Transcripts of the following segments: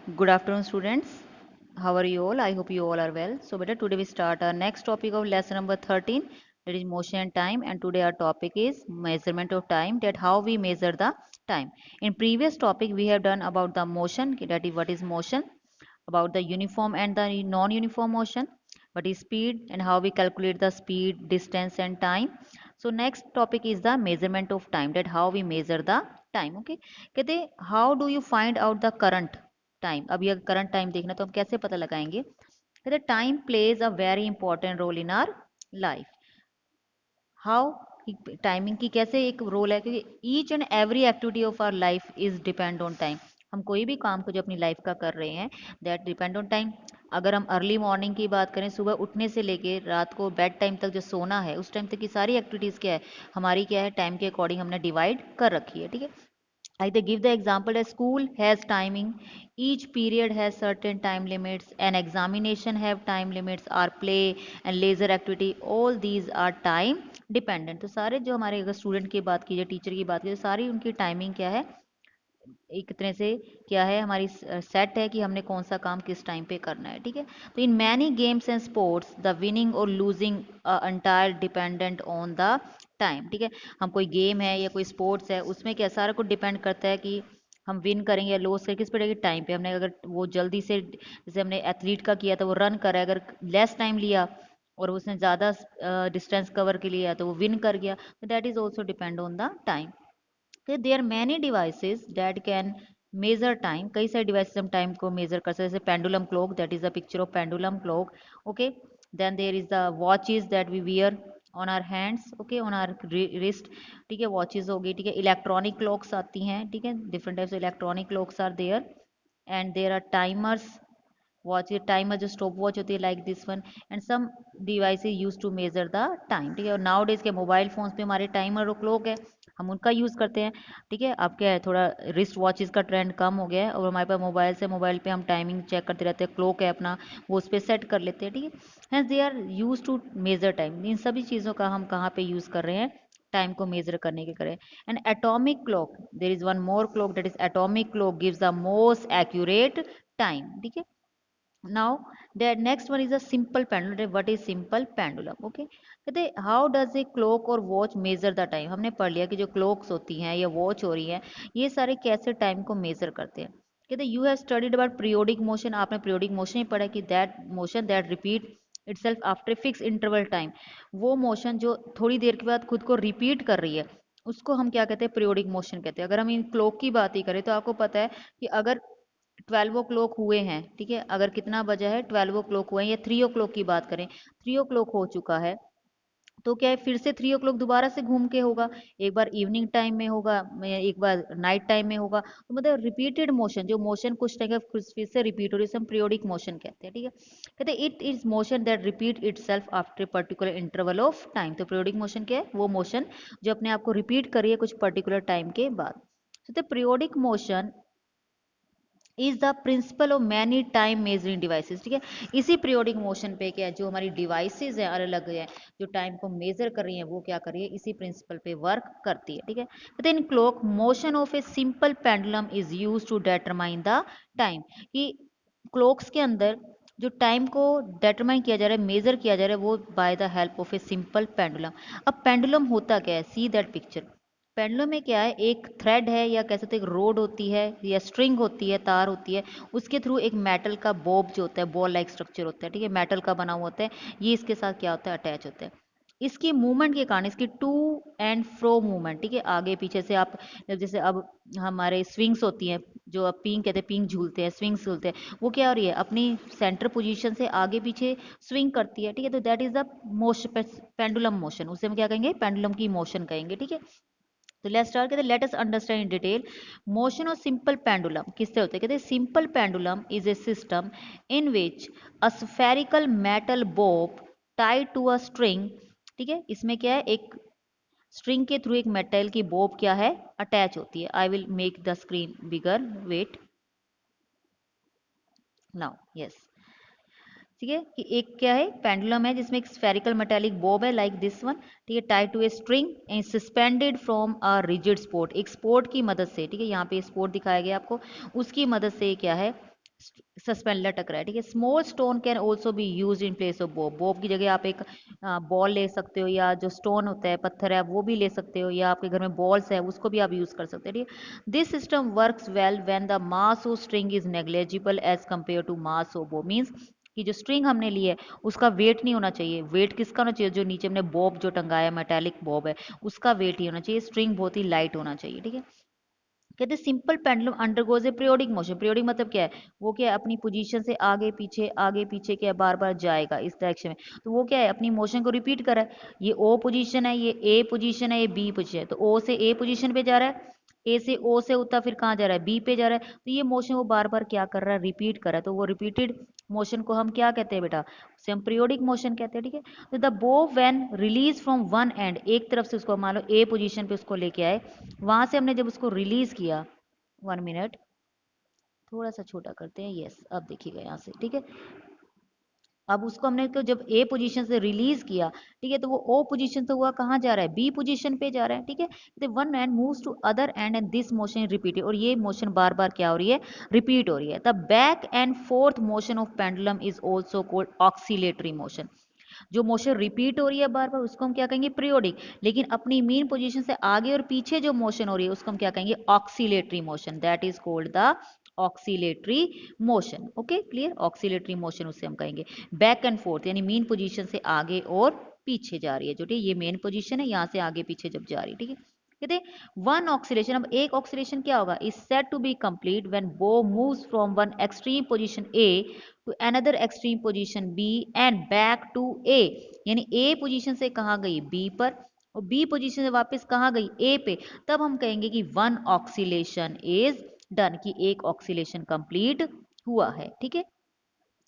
Good afternoon, students. How are you all? I hope you all are well. So, better today we start our next topic of lesson number 13, that is motion and time. And today our topic is measurement of time, that how we measure the time. In previous topic, we have done about the motion, that is what is motion, about the uniform and the non-uniform motion, what is speed and how we calculate the speed, distance and time. So next topic is the measurement of time, that how we measure the time. Okay, कहते how do you find out the current time? अभी अगर current time देखना तो हम कैसे पता लगाएंगे? कहते time plays a very important role in our life. How timing की कैसे एक रोल है, क्योंकि each and every activity of our life is depend on time. हम कोई भी काम को जो अपनी लाइफ का कर रहे हैं दैट डिपेंड ऑन टाइम. अगर हम अर्ली मॉर्निंग की बात करें, सुबह उठने से लेके रात को बेड टाइम तक जो सोना है उस टाइम तक की सारी एक्टिविटीज़ क्या है, हमारी क्या है, टाइम के अकॉर्डिंग हमने डिवाइड कर रखी है. ठीक है, like they give the example that school has timing, each period has certain time limits, an examination have time limits, our play and leisure activity, all these are time dependent. तो सारे जो हमारे अगर स्टूडेंट की बात की जाए, teacher की बात की जाए, सारी उनकी टाइमिंग क्या है, एक तरह से क्या है, हमारी सेट है कि हमने कौन सा काम किस टाइम पे करना है. ठीक है, तो in many games and sports the winning और losing entire dependent on the time. ठीक है, हम कोई गेम है या कोई स्पोर्ट्स है, उसमें क्या सारा कुछ डिपेंड करता है कि हम विन करेंगे या लॉस करेंगे किस पे रहेगी, टाइम पे. हमने अगर वो जल्दी से, जैसे हमने एथलीट का किया था, वो रन करा है, अगर लेस टाइम लिया और उसने ज़्यादा डिस्टेंस कवर के लिए तो वो विन कर गया. तो that is also depend on the time. Okay, there are many devices that can measure time. कई सारे devices हम time को measure कर सकते हैं, जैसे pendulum clock, that is a picture of pendulum clock. Okay, then there is the watches that we wear on our hands, okay, on our wrist. ठीक है, watches हो गई. ठीक है, electronic clocks आती हैं. ठीक है, different types of electronic clocks are there, and there are timers. Watch ये टाइमर जो स्टॉप वॉच होती है like this one, and some devices use to measure the time. ठीक है, और नाउ डेज के मोबाइल फोन्स पे हमारे टाइमर और क्लॉक है, हम उनका यूज़ करते हैं. ठीक है, अब क्या है, थोड़ा रिस्ट वॉचेस का ट्रेंड कम हो गया है और हमारे पास मोबाइल से, मोबाइल पे हम टाइमिंग चेक करते रहते हैं, क्लॉक है अपना, वो उस पर सेट कर लेते हैं. ठीक है, hence they are used to measure time. इन सभी चीज़ों का हम कहाँ पे यूज़ कर रहे हैं, टाइम को मेजर करने के करें. And atomic clock, there is one more clock, that is atomic clock gives the most accurate time. ठीक है, now the next one is a simple pendulum. What is simple pendulum? Okay, कहते how does a clock or watch measure the time? हमने पढ़ लिया कि जो clocks होती हैं या watch हो रही हैं, ये सारे कैसे time को measure करते हैं. कहते you have studied about periodic motion. आपने periodic motion ही पढ़ा कि that motion that repeat itself after a fixed interval time. वो motion जो थोड़ी देर के बाद खुद को repeat कर रही है, उसको हम क्या कहते हैं, पीरियोडिक मोशन कहते हैं. अगर हम इन क्लॉक की बात ही करें तो आपको पता है कि अगर 12 o'clock हुए हैं, ठीक है, अगर कितना बजा है, 12 o'clock हुए हैं, या 3 o'clock की बात करें, 3 o'clock हो चुका है, तो क्या है, फिर से 3 o'clock दोबारा से घूम के होगा. एक बार इवनिंग टाइम में होगा, एक बार नाइट टाइम में होगा. तो मतलब रिपीटेड मोशन, जो मोशन कुछ टाइम फिर से रिपीट हो रही है, हम पीरियोडिक मोशन कहते हैं. ठीक है, कहते हैं it is motion that repeat it self after particular interval of time. तो पीरियोडिक मोशन क्या है, वो मोशन जो अपने आप को रिपीट करी है कुछ पर्टिकुलर टाइम के बाद. तो periodic motion is the principle of many time measuring devices. ठीक है, इसी पीरियोडिक मोशन पे क्या है, जो हमारी डिवाइसेस हैं अलग अलग है, जो टाइम को मेजर कर रही हैं, वो क्या कर रही है, इसी प्रिंसिपल पे वर्क करती है. ठीक है, तो in clock motion of a simple pendulum is used to determine the time. कि क्लॉक्स के अंदर जो टाइम को डिटरमाइन किया जा रहा है, मेजर किया जा रहा है, वो by the help of a simple pendulum. अब पेंडुलम होता क्या है, सी दैट पिक्चर. पेंडुलम में क्या है, एक थ्रेड है या कह सकते हैं एक रोड होती है या स्ट्रिंग होती है, तार होती है, उसके थ्रू एक मेटल का बॉब जो होता है, बॉल लाइक स्ट्रक्चर होता है. ठीक है, मेटल का बना हुआ होता है, ये इसके साथ क्या होता है, अटैच होता है. इसकी मूवमेंट के कारण, इसकी टू एंड फ्रो मूवमेंट, ठीक है, आगे पीछे से आप, जैसे अब हमारे स्विंग्स होती हैं, जो अब पिंग कहते हैं, पिंग झूलते हैं, स्विंग्स झूलते हैं, वो क्या हो रही है, अपनी सेंटर पोजीशन से आगे पीछे स्विंग करती है. ठीक है, तो that is the motion, pendulum motion, उसे हम क्या कहेंगे, पेंडुलम की मोशन कहेंगे. ठीक है, तो लेट्स स्टार्ट कहते हैं, let us understand in detail motion of simple pendulum. किससे होते हैं, कहते हैं simple pendulum is a system in which a spherical metal bob tied to a string. ठीक है, इसमें क्या है, एक स्ट्रिंग के थ्रू एक मेटल की बॉब क्या है, अटैच होती है. I will make the screen bigger, wait, now, yes. ठीक है, कि एक क्या है, पेंडुलम है जिसमें एक स्फेरिकल मेटालिक बॉब है लाइक दिस वन. ठीक है, tied to a string and suspended from a rigid support. एक स्पोर्ट की मदद से, ठीक है, यहाँ पे स्पोर्ट दिखाया गया आपको, उसकी मदद से क्या है, सस्पेंड लटक रहा है, ठीक है। Small stone can also be use in place of Bob. Bob की जगह आप एक बॉल ले सकते हो, या जो स्टोन होता है, पत्थर है, वो भी ले सकते हो, या आपके घर में बॉल्स है उसको भी आप यूज कर सकते हो, ठीक है। This system works well when the mass of string is negligible as compare to mass of bob. Means कि जो स्ट्रिंग हमने ली है उसका वेट नहीं होना चाहिए। वेट किसका होना चाहिए? जो नीचे हमने बॉब जो टंगाया मेटेलिक बॉब है उसका वेट ही होना चाहिए। स्ट्रिंग बहुत ही लाइट होना चाहिए, ठीक है। कहते सिंपल पेंडुलम अंडरगोज ए पीरियोडिक मोशन। पीरियोडिक मतलब क्या है? वो क्या है? अपनी पोजीशन से आगे पीछे क्या है, बार बार जाएगा इस डायरेक्शन में। तो वो क्या है? अपनी मोशन को रिपीट कर रहा है। ये ओ पोजीशन है, ये ए पोजीशन है, ये बी पोजीशन है। तो ओ से ए पोजीशन पे जा रहा है, ए से ओ से उतना फिर कहाँ जा रहा है? बी पे जा रहा है। तो ये मोशन वो बार बार क्या कर रहा है? रिपीट कर रहा है। तो वो रिपीटेड मोशन को हम क्या कहते हैं बेटा? उसे हम पीरियोडिक मोशन कहते हैं, ठीक है। तो द बो when release from one and, एक तरफ से उसको मान लो ए पोजीशन पे उसको लेके आए, वहां से हमने जब उसको रिलीज किया, 1 मिनट थोड़ा सा छोटा करते हैं, यस अब देखिएगा यहाँ से, ठीक है। अब उसको हमने तो जब ए पोजीशन से रिलीज किया, ठीक है, तो वो ओ पोजीशन से हुआ कहाँ जा रहा है? बी पोजीशन पे जा रहा है, ठीक है। तो one end moves to other end and this motion repeated, और ये मोशन बार बार क्या हो रही है? रिपीट हो रही है। The back and forth motion of pendulum is also called oscillatory motion. जो मोशन रिपीट हो रही है बार बार उसको हम क्या कहेंगे? पीरियोडिक। लेकिन अपनी मीन पोजीशन से आगे और पीछे जो मोशन हो रही है उसको हम क्या कहेंगे? Oscillatory motion. That is called the oscillatory motion. Okay clear? Oscillatory motion उससे हम कहेंगे। बैक एंड फोर्थ यानी मीन पोजीशन से आगे और पीछे जा रही है, जो ये मेन पोजीशन है, यहाँ से आगे पीछे जब जा रही है, ठीक है। कहते वन ऑक्सीलेशन, अब एक ऑक्सीलेशन क्या होगा? Is said to be complete when bob moves from one extreme position A to another extreme position B and back to A. यानी ए पोजीशन से कहाँ गई? बी पर, और बी पोजीशन से वापस कहाँ गई? ए पे। तब हम कहेंगे कि वन ऑक्सीलेशन इज डन, कि एक ऑक्सीलेशन कंप्लीट हुआ है, ठीक है।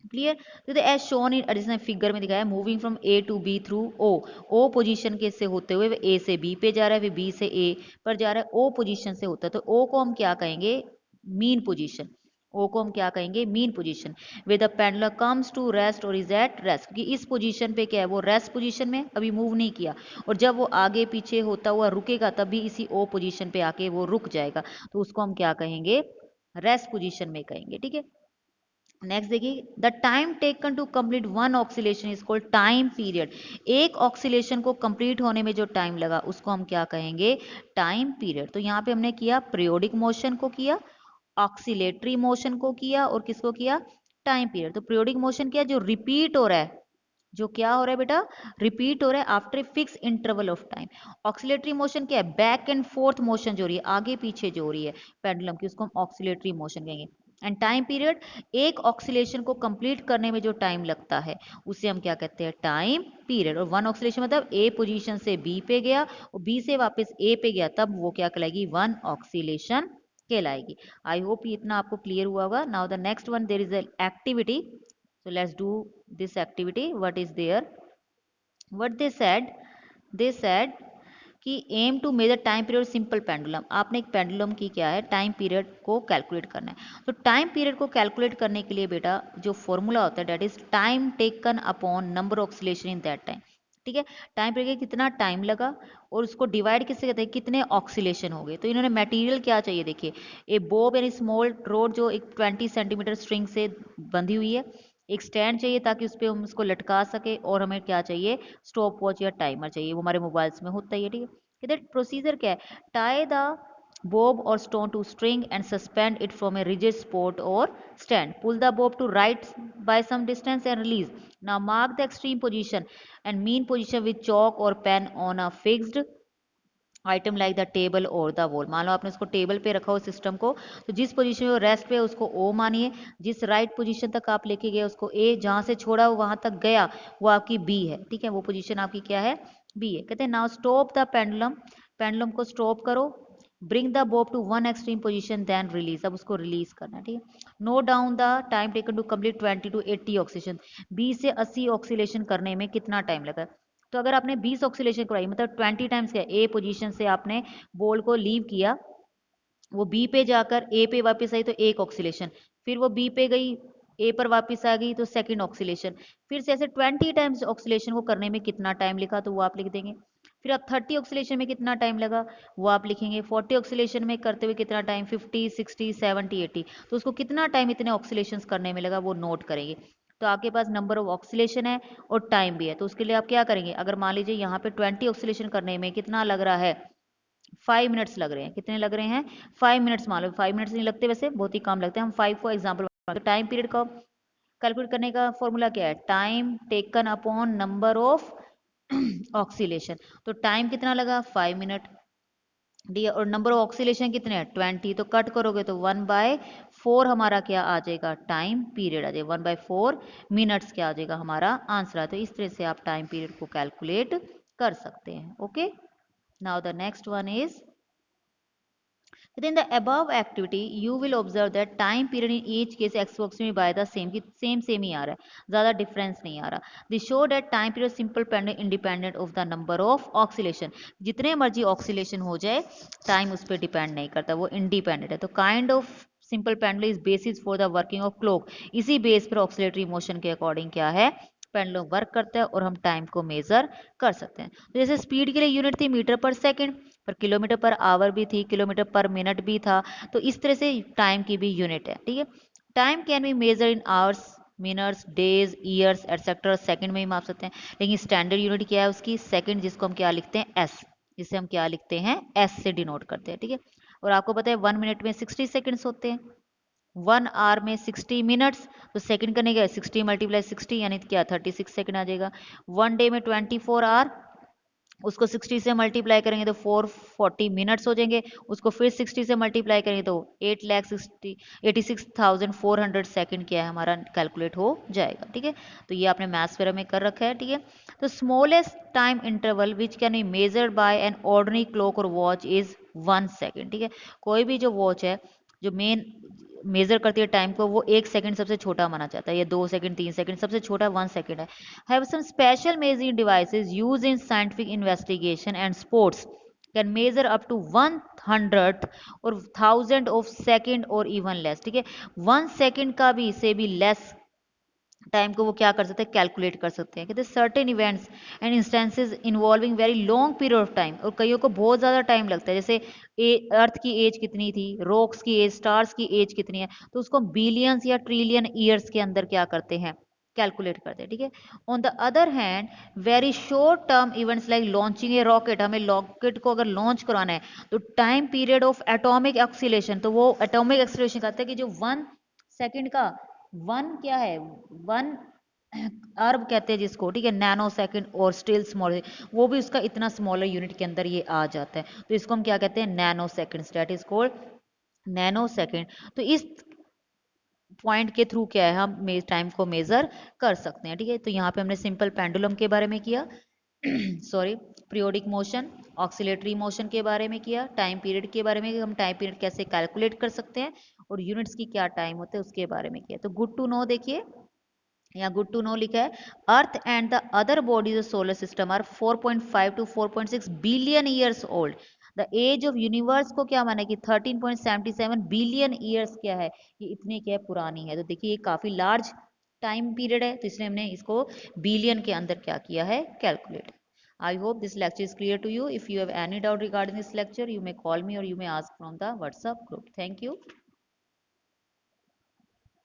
क्लियर? तो as shown in additional figure में दिखाया, moving from A to B through O. O position के से होते हुए ए से बी पे जा रहा है, फिर बी से ए पर जा रहा है, ओ पोजीशन से होता है। तो ओ को हम क्या कहेंगे? Mean position. ओ को हम क्या कहेंगे? Mean position. With the pendulum comes to rest और इज एट रेस्ट, क्योंकि इस पोजीशन पे क्या है? वो रेस्ट पोजीशन में अभी मूव नहीं किया, और जब वो आगे पीछे होता हुआ रुकेगा तब भी इसी ओ पोजीशन पे आके वो रुक जाएगा। तो उसको हम क्या कहेंगे? रेस्ट पोजीशन में कहेंगे, ठीक है। नेक्स्ट देखिए, the time taken to complete one oscillation is called time period. एक ऑक्सीलेशन को कंप्लीट होने में जो टाइम लगा उसको हम क्या कहेंगे? Time period. तो यहाँ पे हमने किया पीरियोडिक मोशन को किया, ऑक्सीलेटरी मोशन को किया, और किसको किया? Time period. तो पीरियोडिक मोशन क्या? जो रिपीट हो रहा है, जो क्या हो रहा है बेटा? रिपीट हो रहा है after a fix interval of time. Oscillatory motion क्या है? बैक एंड फोर्थ मोशन जो हो रही है, आगे पीछे जो हो रही है पेंडुलम की, उसको हम ऑक्सीलेटरी मोशन कहेंगे। एंड टाइम पीरियड, एक ऑक्सीलेशन को कंप्लीट करने में जो टाइम लगता है उसे हम क्या कहते हैं? Time period. और वन ऑक्सीलेशन मतलब ए पोजीशन से बी पे गया और बी से वापस ए पे गया, तब वो क्या कहलाएगी? वन ऑक्सीलेशन कहलाएगी। आई होप ये इतना आपको क्लियर हुआ होगा। Now the next one, there is an activity, so let's do this activity. What is there? What they said कि aim to measure time period simple pendulum. आपने एक pendulum की क्या है? टाइम पीरियड को कैलकुलेट करना है। तो टाइम पीरियड को कैलकुलेट करने के लिए बेटा जो फॉर्मूला होता है that is time taken upon number oscillation in that time, ठीक है। टाइम पीरियड कितना टाइम लगा और उसको डिवाइड किससे कहते हैं? कितने ऑक्सीलेशन हो गए। तो इन्होंने मटेरियल क्या चाहिए देखिए, ए बॉब यानी स्मॉल रोड जो एक 20 सेंटीमीटर स्ट्रिंग से बंधी हुई है, एक स्टैंड चाहिए ताकि उस पर हम उसको लटका सके, और हमें क्या चाहिए? स्टॉप वॉच या टाइमर चाहिए, वो हमारे मोबाइल्स में होता ही है, ठीक है। इधर प्रोसीजर क्या है? Tie the bob or stone to string and suspend it from a rigid support or stand. Pull the bob to right by some distance and release. Now mark the extreme position and mean position with chalk or pen on a fixed item like the table और the wall. मान लो आपने उसको table पे रखा हो system को, तो जिस पोजीशन में वो रेस्ट पे उसको ओ मानिए, जिस राइट पोजीशन तक आप लेके गए उसको ए, जहां से छोड़ा वो वहां तक गया वो आपकी बी है, ठीक है। वो पोजीशन आपकी क्या है? बी है। कहते हैं now stop the pendulum, pendulum को स्टॉप करो, bring the bob to one extreme position then release. अब उसको रिलीज करना है, ठीक है। Note down the time taken to complete 20 to 80 oscillation. 20 से 80 ऑक्सीलेशन करने में कितना टाइम लगा? तो अगर आपने 20 ऑक्सीलेशन कराई मतलब 20 टाइम्स क्या, ए पोजीशन से आपने बॉल को लीव किया, वो बी पे जाकर ए पे वापस आई तो एक ऑक्सीलेशन, फिर वो बी पे गई ए पर वापस आ गई तो सेकंड ऑक्सीलेशन, फिर से ऐसे 20 टाइम्स ऑक्सीलेशन को करने में कितना टाइम लिखा, तो वो आप लिख देंगे फिर आप 30 ऑक्सीलेशन में कितना टाइम लगा वो आप लिखेंगे, 40 ऑक्सीलेशन में करते हुए कितना टाइम, 50, 60, 70, 80, तो उसको कितना टाइम इतने ऑक्सीलेशन करने में लगा वो नोट करेंगे। तो आपके पास नंबर ऑफ ऑक्सीलेशन है और टाइम भी है, तो उसके लिए आप क्या करेंगे, अगर मान लीजिए यहाँ पे 20 ऑक्सीलेशन करने में कितना लग रहा है, 5 मिनट्स लग रहे हैं, कितने लग रहे हैं, 5 मिनट्स, मान लो 5 मिनट्स नहीं लगते, वैसे बहुत ही कम लगते हैं, हम 5 को एग्जाम्पल, टाइम पीरियड का कैलकुलेट करने का फॉर्मूला क्या है, time taken upon number of oscillation. तो टाइम कितना लगा 5 मिनट, डी, और नंबर ऑफ ऑक्सीलेशन कितने हैं 20, तो कट करोगे तो 1/4 हमारा क्या आ जाएगा, टाइम पीरियड आ जाएगा, 1/4 मिनट्स क्या आ जाएगा हमारा आंसर आ। तो इस तरह से आप टाइम पीरियड को कैलकुलेट कर सकते हैं। Okay, now the next one is, within the above activity you will observe that time period in each case approximately by the same, कि सेम ही आ रहा है, ज़्यादा डिफरेंस नहीं आ रहा। This show that time period simple pendant independent of the number of oscillation, जितने मर्जी oscillation हो जाए टाइम उस पर डिपेंड नहीं करता, वो इंडिपेंडेंट है। तो kind of simple pendulum is basis for the working of clock, इसी बेस पर ऑक्सीलेटरी मोशन के अकॉर्डिंग क्या है, पेंडुलम वर्क करता है और हम टाइम को मेजर कर सकते हैं। तो जैसे स्पीड के लिए यूनिट थी मीटर पर सेकंड, पर किलोमीटर पर आवर भी थी, किलोमीटर पर मिनट भी था, तो इस तरह से टाइम की भी यूनिट है। ठीक है, time can be measure in hours, minutes, days, years etcetera, second में ही माप सकते हैं, लेकिन स्टैंडर्ड यूनिट क्या है उसकी, सेकंड, जिसको हम क्या लिखते हैं एस, जिसे हम क्या लिखते हैं एस से डिनोट करते हैं। ठीक है, और आपको पता है 1 मिनट में 60 सेकंड्स होते हैं, 1 आवर में 60 मिनट्स, तो सेकंड करने का 60 मल्टीप्लाई 60 यानी क्या 36 सेकंड आ जाएगा। 1 डे में 24 आवर, उसको 60 से मल्टीप्लाई करेंगे तो 440 मिनट्स हो जाएंगे, उसको फिर 60 से मल्टीप्लाई करेंगे तो 8,86,400 सेकंड क्या है हमारा कैलकुलेट हो जाएगा। ठीक है, तो ये आपने मैथ्स वगैरह में कर रखा है। ठीक है, तो smallest time interval which can be measured by an ordinary clock और वॉच इज 1 सेकेंड। ठीक है, कोई भी जो वॉच है जो मेन मेजर करती है टाइम को, वो 1 सेकंड सबसे छोटा माना जाता है, या 2 सेकंड, 3 सेकंड, सबसे छोटा 1 सेकंड है। Have some special measuring devices used in scientific investigation and sports can measure up to 100th और 1000 ऑफ सेकंड और इवन लेस। ठीक है, 1 सेकंड का भी से भी लेस टाइम को वो क्या कर सकते हैं, कैलकुलेट कर सकते हैं। कहते हैं certain events and instances involving very long period of time, और कईयों को बहुत ज़्यादा टाइम लगता है, जैसे अर्थ की एज कितनी थी, रॉक्स की एज, स्टार्स की एज कितनी है, तो उसको बिलियंस या ट्रिलियन ईयर्स के अंदर क्या करते हैं, कैलकुलेट करते हैं। ठीक है, on the other hand very short term events like launching A rocket, हमें रॉकेट को अगर लॉन्च कराना है तो time period of atomic acceleration, तो वो एटॉमिक एक्सीलरेशन कहते हैं कि जो 1 सेकंड का 1 क्या है, 1 अर्ब कहते हैं जिसको। ठीक है, नैनो सेकंड और स्टिल स्मॉल, वो भी उसका इतना स्मॉलर यूनिट के अंदर ये आ जाता है, तो इसको हम क्या कहते हैं, nano second, that is called nano second. तो इस पॉइंट के थ्रू क्या है हम टाइम को मेजर कर सकते हैं। ठीक है, तो यहाँ पे हमने सिंपल पेंडुलम के बारे में किया sorry, periodic motion, oscillatory motion के बारे में किया, टाइम पीरियड के बारे में, हम टाइम पीरियड कैसे कैलकुलेट कर सकते हैं और यूनिट्स की क्या टाइम होते हैं उसके बारे में किया। तो गुड टू नो, देखिए यहाँ गुड टू नो लिखा है, earth and the other bodies of solar system are 4.5 to 4.6 billion years old. The age of universe को क्या माना कि 13.77 बिलियन ईयर्स क्या है, ये इतनी क्या है पुरानी है। तो देखिए ये काफी लार्ज टाइम पीरियड है, तो इसलिए हमने इसको बिलियन के अंदर क्या किया है, calculate. I hope this lecture is clear to you. If you have any doubt regarding this lecture, you may call me or you may ask from the WhatsApp group. Thank you.